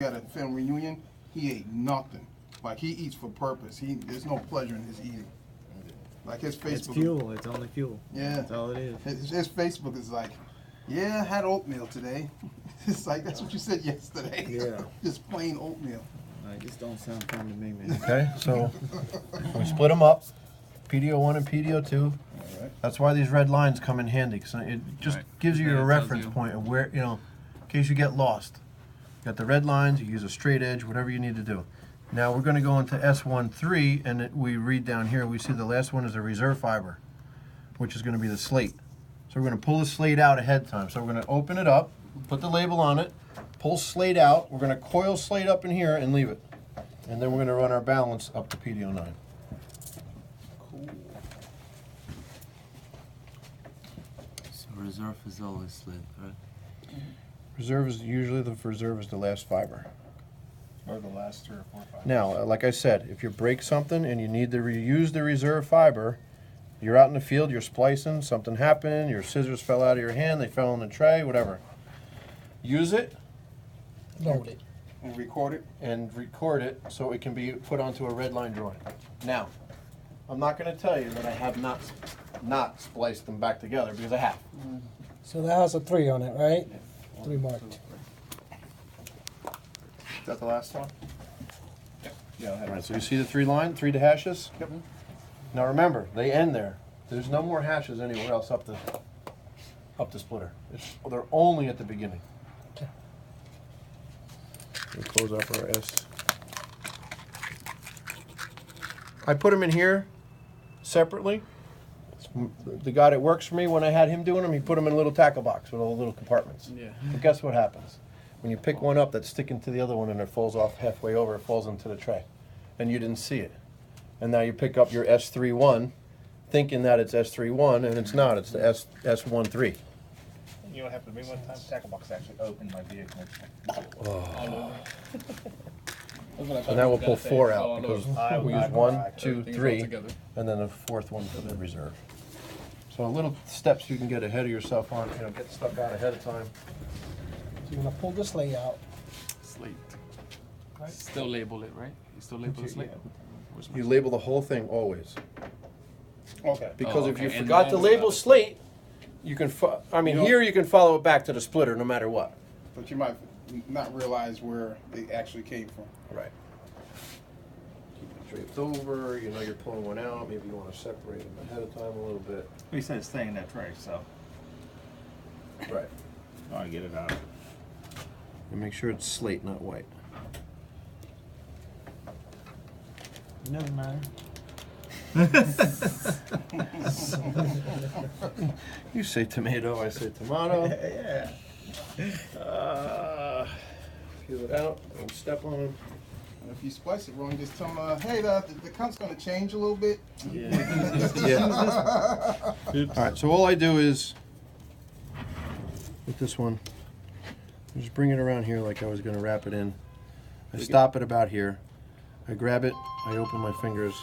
at a family reunion, he ate nothing. Like, he eats for purpose. There's no pleasure in his eating. Like, his Facebook. It's fuel. It's only fuel. Yeah. That's all it is. His Facebook is like, yeah, I had oatmeal today. It's like, that's what you said yesterday. Yeah. Just plain oatmeal. It just don't sound fun to me, man. Okay, so we split them up, PDO1 and PDO2. All right. That's why these red lines come in handy, because it just gives you Yeah, a it reference tells you. point of where, in case you get lost. You got the red lines, you use a straight edge, whatever you need to do. Now we're going to go into S13, and we read down here, we see the last one is a reserve fiber, which is going to be the slate. So we're going to pull the slate out ahead of time. So we're going to open it up, put the label on it, pull slate out. We're going to coil slate up in here and leave it. And then we're going to run our balance up to PDO9. Cool. So reserve is always slid, right? Reserve is usually the last fiber. Or the last 3 or 4 5. Now, like I said, if you break something and you need to reuse the reserve fiber, you're out in the field, you're splicing, something happened, your scissors fell out of your hand, they fell in the tray, whatever. Use it. Load it. And record it. And record it so it can be put onto a red line drawing. Now, I'm not going to tell you that I have not spliced them back together, because I have. So that has a 3 on it, right? 3 marked. Is that the last one? Yep. Yeah, I'll have All right, it. so you see the 3 hashes? Yep. Now remember, they end there. There's no more hashes anywhere else up the splitter. They're only at the beginning. Okay. We'll close up our S. I put them in here separately. The guy that works for me, when I had him doing them, he put them in a little tackle box with all the little compartments. Yeah. But guess what happens? When you pick one up that's sticking to the other one and it falls off halfway over, it falls into the tray. And you didn't see it. And now you pick up your S31 thinking that it's S31, and it's not. It's the S13. You know what happened to me one time? Tackle box actually opened my vehicle. So now we'll pull 4 out because I- we I- use 1, I- 2, 3, and then the 4th one for the reserve. So little steps you can get ahead of yourself on, get stuff out ahead of time. So you're gonna pull this layout. Slate. Right. Still label it, right? You still label the slate? Where's my You label the whole thing always. Okay. Because Oh, if you okay. And forgot to then- label slate, you can, You know- here you can follow it back to the splitter no matter what. But you might not realize where they actually came from. Right. Keep it draped over, you're pulling one out, maybe you want to separate them ahead of time a little bit. He said it's staying in that tray, so Right. I get it out. And make sure it's slate, not white. Doesn't matter. You say tomato, I say tomato. Yeah. Peel it out, don't step on them. And if you splice it wrong, just tell them, hey, the count's going to change a little bit. Yeah. All right, so all I do is, with this one, just bring it around here like I was going to wrap it in. I stop it about here. I grab it, I open my fingers,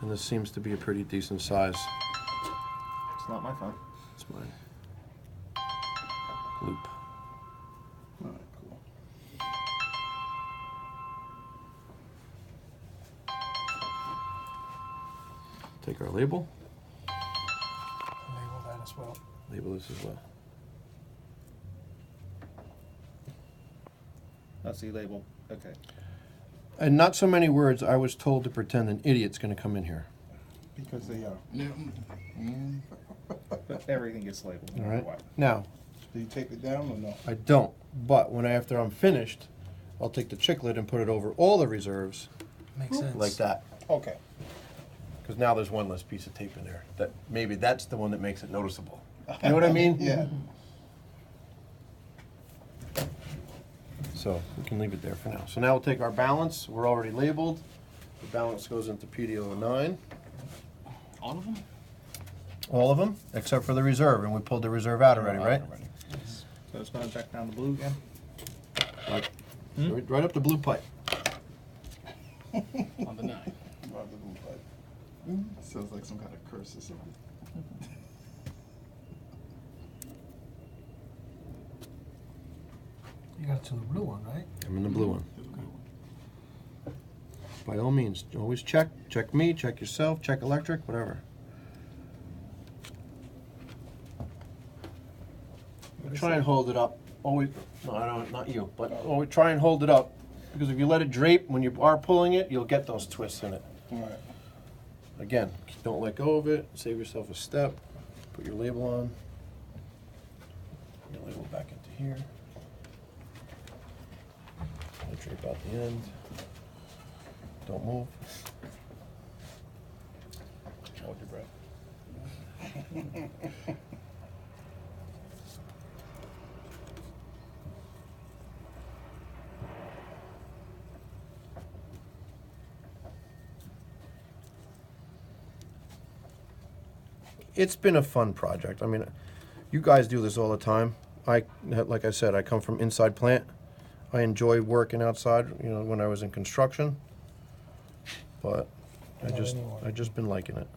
and this seems to be a pretty decent size. It's not my phone. It's mine. Loop. All right, cool. Take our label, Label that as well. label this as well. Let's see label. Okay. And not so many words, I was told to pretend an idiot's going to come in here. Because they are. Yeah. But everything gets labeled. All No matter right. what. Now, Do you tape it down or no? I don't, but after I'm finished, I'll take the chiclet and put it over all the reserves Makes sense. like that. Okay. Because now there's one less piece of tape in there. That maybe that's the one that makes it noticeable. You know what I mean? Yeah. So we can leave it there for now. So now we'll take our balance. We're already labeled. The balance goes into PDO9. All of them? All of them, except for the reserve. And we pulled the reserve out already, right? So it's going back down the blue again. Right, right up the blue pipe. On the 9. About the blue pipe. Sounds like some kind of curse or something. You got to the blue one, right? I'm in the blue one. By all means, always check. Check me, check yourself, check electric, whatever. Try and hold it up. Always, no, I don't, not you, but always try and hold it up. Because if you let it drape, when you are pulling it, you'll get those twists in it. All right. Again, don't let go of it. Save yourself a step. Put your label on. Your label back into here. And drape out the end. Don't move. Hold your breath. It's been a fun project. I mean, you guys do this all the time. Like I said, I come from inside plant. I enjoy working outside, you know, when I was in construction. But I just been liking it.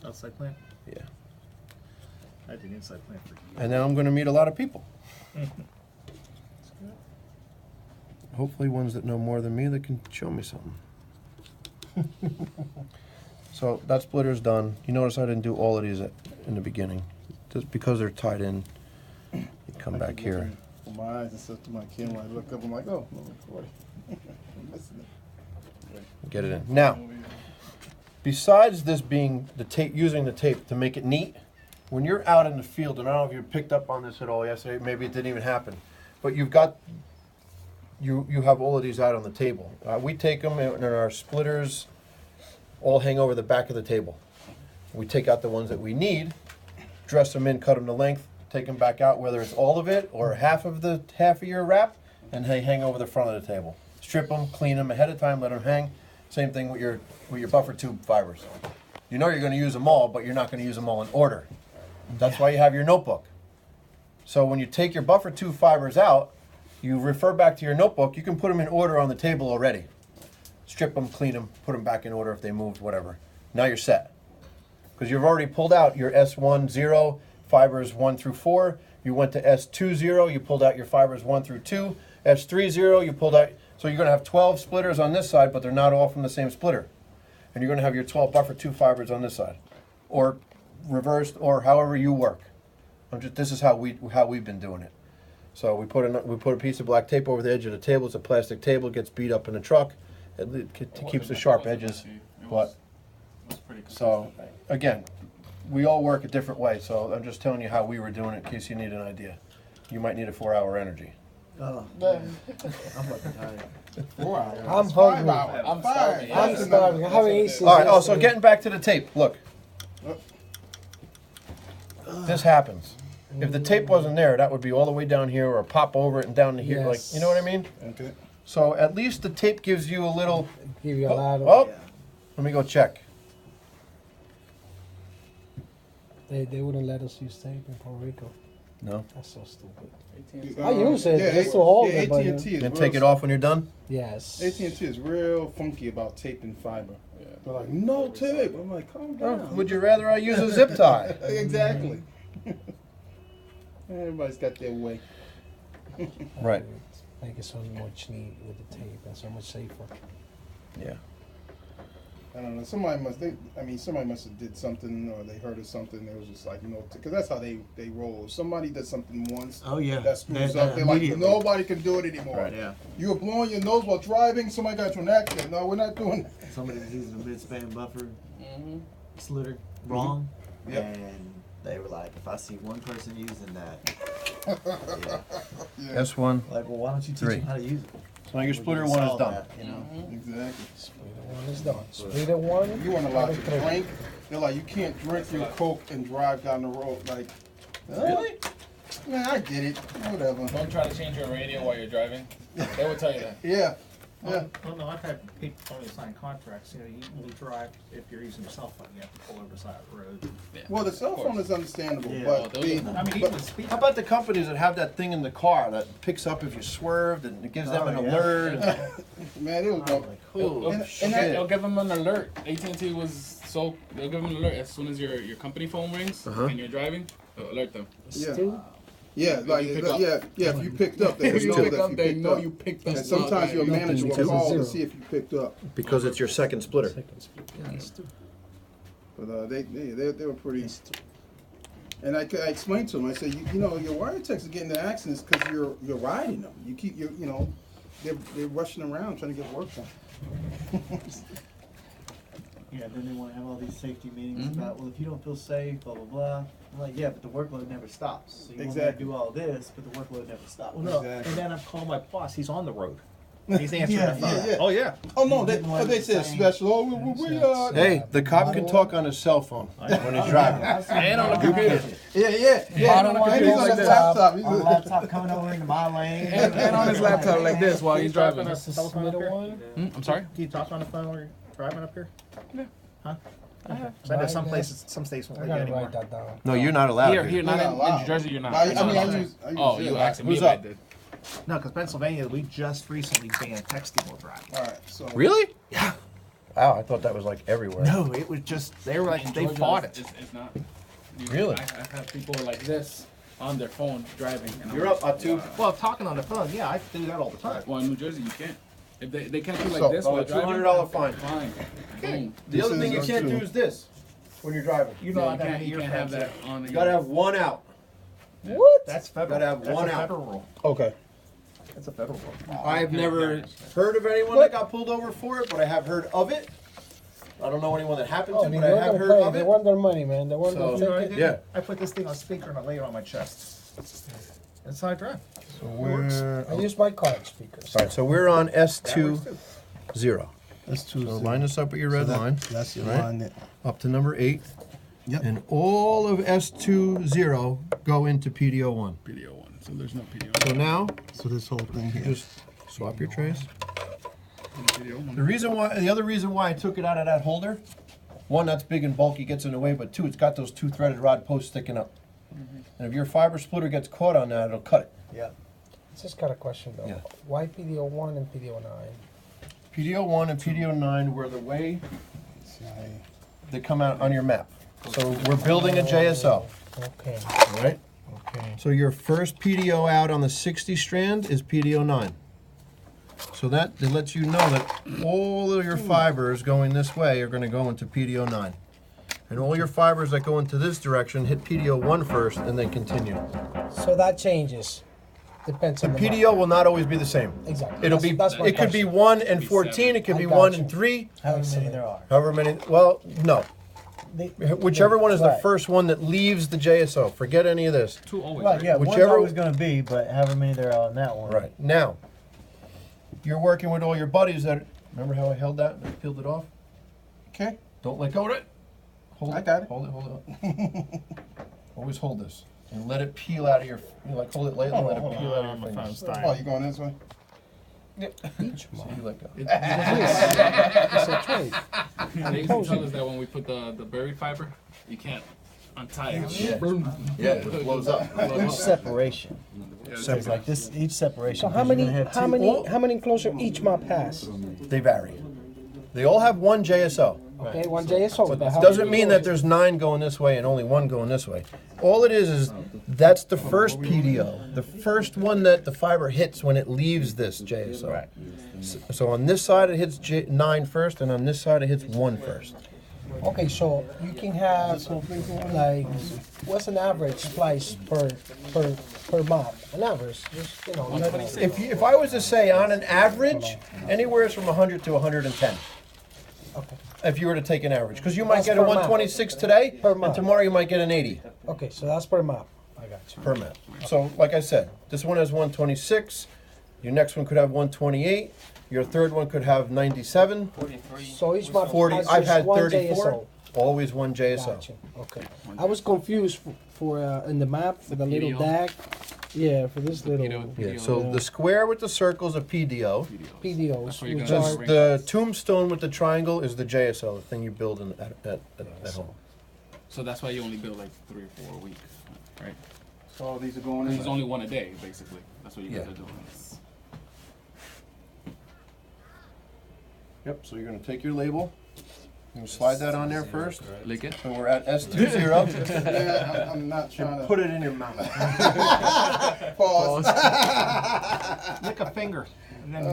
Outside plant? Yeah. I did inside plant for years. And now I'm going to meet a lot of people. Hopefully ones that know more than me that can show me something. So that splitter's done. You notice I didn't do all of these in the beginning. Just because they're tied in, you come back here. With my eyes and stuff to my camera, I look up, I'm like, oh, no recording. I'm missing it. Get it in. Now, besides this being the tape, using the tape to make it neat, when you're out in the field, and I don't know if you picked up on this at all yesterday, maybe it didn't even happen, but you've got, you have all of these out on the table. We take them and our splitters all hang over the back of the table. We take out the ones that we need, dress them in, cut them to length, take them back out, whether it's all of it or half of your wrap, and they hang over the front of the table. Strip them, clean them ahead of time, let them hang. Same thing with your buffer tube fibers. You know you're going to use them all, but you're not going to use them all in order. That's why you have your notebook. So when you take your buffer tube fibers out, you refer back to your notebook, you can put them in order on the table already. Strip them, clean them, put them back in order if they moved, whatever. Now you're set. Because you've already pulled out your S10 fibers 1 through 4. You went to S20, you pulled out your fibers 1 through 2. S30, you pulled out. So you're going to have 12 splitters on this side, but they're not all from the same splitter. And you're going to have your 12 buffer tube fibers on this side. Or reversed, or however you work. This is how we've been doing it. So we put a piece of black tape over the edge of the table. It's a plastic table. It gets beat up in the truck. It keeps the sharp edges. But so again, we all work a different way. So I'm just telling you how we were doing it in case you need an idea. You might need a 4-hour energy. Oh, man. I'm fucking tired. 4 hours. I'm It's hungry. 5 hours. I'm starving. I'm starving. I haven't eaten since All right. Oh, so yesterday. getting back to the tape. Look, this happens. If the tape wasn't there, that would be all the way down here, or pop over it and down to here. Yes. Like, you know what I mean? Okay. So at least the tape gives you a little. Give you a lot of. Oh, let me go check. They wouldn't let us use tape in Puerto Rico. No. That's so stupid. I use it just to hold yeah, it, but AT&T is And real, take it off when you're done. yes. AT&T is real funky about tape and fiber. They're like, no tape. I'm like, calm down. Would you rather I use a zip tie? Exactly. Everybody's got their way. Right. Make it so much neat with the tape and so much safer. Yeah. I don't know. Somebody must have did something, or they heard of something. They was just like, because that's how they roll. If somebody does something once, Oh, yeah. that screws That- up. They're like, immediately. nobody can do it anymore. Right, yeah. You were blowing your nose while driving. Somebody got you an accident. No, we're not doing that. Somebody was using a mid-span buffer slitter wrong. Yep. And they were like, if I see one person using that, yeah. S1. Like, well, why don't you teach 3. them how to use it? So your splitter We one is solve done. that, you know? Exactly. Splitter one is done. Splitter one. You weren't allowed to splitter three. drink. They're like, you can't drink your Coke and drive down the road. Like, Really? Man, I get it. Whatever. Don't try to change your radio while you're driving. They will tell you that. Yeah. Yeah. Well, no, I've had people tell me to sign contracts. You know, you will drive if you're using your cell phone. You have to pull over the side of the road. Well, the cell phone is understandable, Yeah, but those the, are- I mean, even the speaker. How about the companies that have that thing in the car that picks up if you swerved and it gives them an Oh, yeah. alert? man, it was go. Oh, And shit. They'll give them an alert. AT&T was so they'll give them an alert as soon as your company phone rings Uh-huh. and you're driving. They'll alert them. Yeah. Still, Yeah, like you pick up. yeah. If you picked up, they If you know pick that up, you they picked know up. you picked us And sometimes up. your manager will Two. call Zero. to see if you picked up. Because it's your second splitter. But they were pretty. And I explained to them. I said, you know, your wire techs are getting into accidents because you're riding them. You keep you know, they're rushing around trying to get work done. Yeah, then they want to have all these safety meetings about, well, if you don't feel safe, blah, blah, blah. I'm like, yeah, but the workload never stops. So you want me to Exactly. do all this, but the workload never stops. Well, no, Exactly. and then I'm calling my boss. He's on the road. He's answering Yeah, the phone. yeah. Oh yeah. Oh no, they didn't want they to said say- special. Oh, we Hey, the cop can talk on his cell phone when he's driving. And on the computer. yeah. I don't want And to he's go on like the that. laptop. He's On a laptop coming over into my lane. And on his laptop like this while he's driving. That's the telephone up here? I'm sorry? Do you talk on the phone while you're driving up here? Yeah. Huh? So I know some places, some states won't I let you gotta anymore. write that down. No, you're not allowed. Here, to. here, not You're in not allowed. New Jersey, you're not. I You're not mean, I allowed. use. Oh, you asking me Who's if I up? did. No, because Pennsylvania, we just recently banned texting while driving. All right, so Really? Yeah. Wow, I thought that was like everywhere. No, it was just, they were like, they Georgia, fought it. It's not. Really? I have people like this on their phone driving. And I'm You're like, up, Atu. wow. Well, talking on the phone, yeah, I do that all the time. Well, in New Jersey, you can't. If they catch you like So, this oh, while a driving, $200 fine. Fine. Boom. The other This thing you is can't true. do is this when you're driving. You know, Yeah, I got an you can't have that on. You gotta have one out. What? That's federal. Gotta have That's one a out. federal rule. Okay. That's a federal rule. I've never heard of anyone that got pulled over for it, but I have heard of it. I don't know anyone that happened Oh, to, they but I were have gonna heard play. of They it. want their money, man. They want So- You know what I their did? Yeah. I put this thing on speaker and I lay it on my chest. That's how I drive. So we're, I use my card speakers. all right, so we're on That works S20. too. that's two. So line this up with your red line, That's your right? line. up to number 8. Yep. And all of S20 go into PDO1. PDO one. So there's no PDO. So now, So this whole thing here. just swap your trays. PDO one. The other reason why I took it out of that holder, one, that's big and bulky, gets in the way, but two, it's got those 2 threaded rod posts sticking up. And if your fiber splitter gets caught on that, it'll cut it. Yeah. Just got a question though. Yeah. Why PDO1 and PDO9? PDO1 and PDO9 were the way they come out on your map. So we're building a JSO, Okay. all right? Okay. So your first PDO out on the 60 strand is PDO9. So that lets you know that all of your fibers going this way are going to go into PDO9. And all your fibers that go into this direction hit PDO1 first and then continue. So that changes. Depends The on the map. PDO will not always be the same. Exactly. It'll That's be, my it could be question. 1 and 14, it could I be got 1 you. and 3, However many there are. however many, well, no. Whichever one is the Right. first one that leaves the JSO. Forget any of this. 2 always. Right, yeah, one's Whichever- always going to be, but however many there are on that one. Right. Now, you're working with all your buddies that, remember how I held that and peeled it off? Okay. Don't let go of it. Hold I got it. Hold it. Always hold this. And let it peel out of your, like hold it lightly and let it peel out of your fingers. Oh, you going this way? Each So you let go. It's a trade. They used to tell us that when we put the buried fiber, you can't untie it. Yeah, it blows up. Each separation. Yeah, So it's like this, each separation. So how 'cause you're many gonna have how two- many how many enclosure each map has? They vary. They all have one JSO. Okay, one JSO. But but it how doesn't many mean that there's 9 going this way and only 1 going this way. All it is that's the first PDO, the first one that the fiber hits when it leaves this JSO. Right. So on this side it hits 9 first, and on this side it hits 1 first. Okay, so you can have like what's an average splice per map? An average, just you know. If I was to say on an average, anywhere from 100 to 110. Okay. If you were to take an average, because you might That's get a per map. 126 today, Per and map. tomorrow you might get an 80 Okay, so that's per map. I got you. per map. So, like I said, this one has 126. Your next one could have 128. Your third one could have 97. So each map 40. has I've just had one 34. JSO. Always one JSO. Gotcha. Okay. I was confused for in the map for the little PDO. DAG. Yeah, for this little Yeah. So the square with the circles are PDO. PDOs, That's where you're which gonna are bring- The tombstone with the triangle is the JSO, the thing you build at home. So that's why you only build like 3 or 4 a week, right? So these are going Because in. it's only 1 a day, basically. That's what you guys Yeah. are doing. Yep. So you're gonna take your label. You slide that on there first. Lick it. So we're at S20. Yeah, I'm not trying And to put it in your mouth. pause. Lick a finger. And then